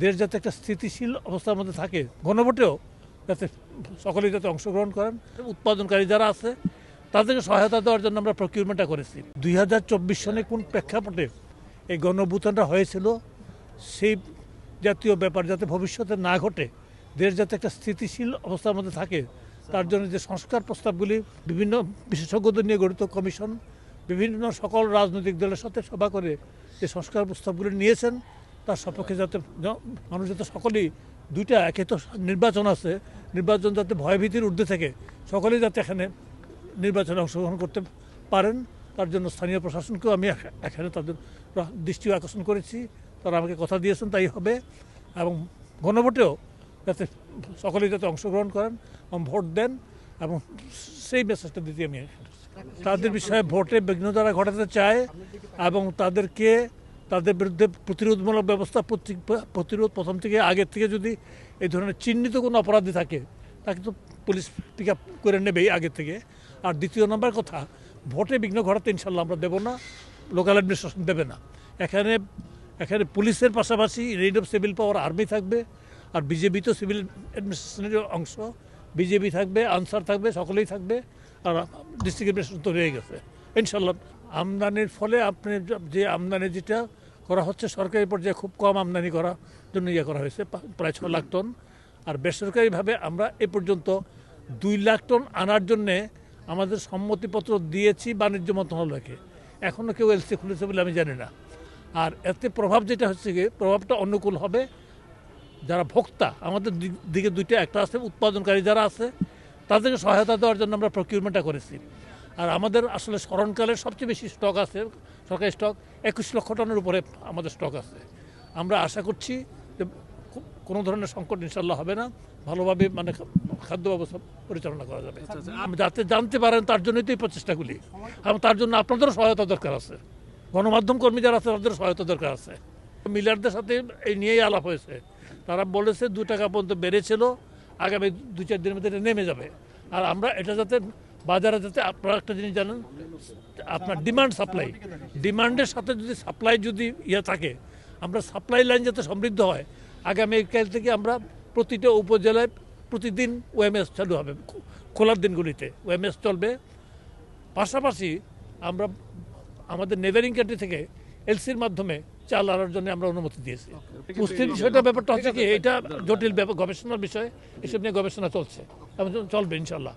দেশ যাতে একটা স্থিতিশীল অবস্থার মধ্যে থাকে, গণভোটেও যাতে সকলেই যাতে অংশগ্রহণ করেন, উৎপাদনকারী যারা আছে তাদেরকে সহায়তা দেওয়ার জন্য আমরা প্রকিউরমেন্টটা করেছি। 2024 সনে কোন প্রেক্ষাপটে এই গণঅভ্যুত্থানটা হয়েছিল সেই জাতীয় ব্যাপার যাতে ভবিষ্যতে না ঘটে, দেশ যাতে একটা স্থিতিশীল অবস্থার মধ্যে থাকে, তার জন্য যে সংস্কার প্রস্তাবগুলি বিভিন্ন বিশেষজ্ঞদের নিয়ে গঠিত কমিশন বিভিন্ন সকল রাজনৈতিক দলের সাথে সভা করে যে সংস্কার প্রস্তাবগুলি নিয়েছেন, তার সপক্ষে যাতে মানুষ যাতে সকলেই দুইটা, একে তো নির্বাচন আছে, নির্বাচন যাতে ভয়ভীতির ঊর্ধ্বে থেকে সকলেই যাতে এখানে নির্বাচনে অংশগ্রহণ করতে পারেন, তার জন্য স্থানীয় প্রশাসনকেও আমি এখানে তাদের দৃষ্টি আকর্ষণ করেছি। তারা আমাকে কথা দিয়েছেন তাই হবে, এবং গণভোটেও যাতে সকলেই যাতে অংশগ্রহণ করেন এবং ভোট দেন, এবং সেই মেসেজটা দিতে আমি তাদের বিষয়ে ভোটে বিঘ্ন যারা ঘটাতে চায় এবং তাদের বিরুদ্ধে প্রতিরোধমূলক ব্যবস্থা প্রতিরোধ প্রথম থেকে আগের থেকে যদি এই ধরনের চিহ্নিত কোনো অপরাধী থাকে তাকে তো পুলিশ পিক আপ করে নেবেই আগের থেকে। আর দ্বিতীয় নম্বর কথা, ভোটে বিঘ্ন ঘটাতে ইনশাল্লাহ আমরা দেবো না, লোকাল অ্যাডমিনিস্ট্রেশন দেবে না। এখানে পুলিশের পাশাপাশি red of civil power army থাকবে, আর বিজেপি তো সিভিল অ্যাডমিনিস্ট্রেশনের অংশ, বিজেপি থাকবে, আনসার থাকবে, সকলেই থাকবে, আর ডিস্ট্রিক্ট অ্যাডমিনিস্ট্রেশন তো হয়ে গেছে ইনশাল্লাহ। আমদানির ফলে আপনি যে আমদানি যেটা করা হচ্ছে সরকারি পর্যায়ে খুব কম আমদানি করার জন্য করা হয়েছে, প্রায় 6 লাখ টন। আর বেসরকারিভাবে আমরা এ পর্যন্ত 2 লাখ টন আনার জন্যে আমাদের সম্মতিপত্র দিয়েছি বাণিজ্য মন্ত্রণালয়কে। এখনও কেউ এলসি খুলেছে বলে আমি জানি না। আর এতে প্রভাব যেটা হচ্ছে কি, প্রভাবটা অনুকূল হবে যারা ভোক্তা, আমাদের দিকে দুইটা, একটা আছে উৎপাদনকারী যারা আছে তাদেরকে সহায়তা দেওয়ার জন্য আমরা প্রকিউরমেন্টটা করেছি। আর আমাদের আসলে স্মরণকালের সবচেয়ে বেশি স্টক আছে, সরকারি স্টক 21 লক্ষ টনের উপরে আমাদের স্টক আছে। আমরা আশা করছি যে কোনো ধরনের সংকট ইনশাল্লাহ হবে না, ভালোভাবে মানে খাদ্য ব্যবস্থা পরিচালনা করা যাবে। যাতে জানতে পারেন তার জন্যই তো এই প্রচেষ্টাগুলি, এবং তার জন্য আপনাদেরও সহায়তা দরকার আছে, গণমাধ্যম কর্মী যারা আছে তাদের সহায়তা দরকার আছে। মিলারদের সাথে এই নিয়েই আলাপ হয়েছে, তারা বলেছে 2 টাকা পর্যন্ত বেড়েছিল, আগামী 2-4 দিনের মধ্যে এটা নেমে যাবে। আর আমরা এটা যাতে বাজারে যাতে, আপনারা একটা জিনিস জানেন, আপনার ডিমান্ড সাপ্লাই, ডিমান্ডের সাথে যদি সাপ্লাই যদি থাকে, আমরা সাপ্লাই লাইন যাতে সমৃদ্ধ হয়, আগামীকাল থেকে আমরা প্রতিটা উপজেলায় প্রতিদিন ওএমএস চালু হবে, খোলার দিনগুলিতে ওএমএস চলবে। পাশাপাশি আমরা আমাদের নেবারিং কান্ট্রি থেকে এলসির মাধ্যমে চাল আনার জন্য আমরা অনুমতি দিয়েছি। পুষ্টির বিষয়টা ব্যাপারটা হচ্ছে কি, এটা জটিল গবেষণার বিষয়, এসব নিয়ে গবেষণা চলছে এবং চলবে ইনশাল্লাহ।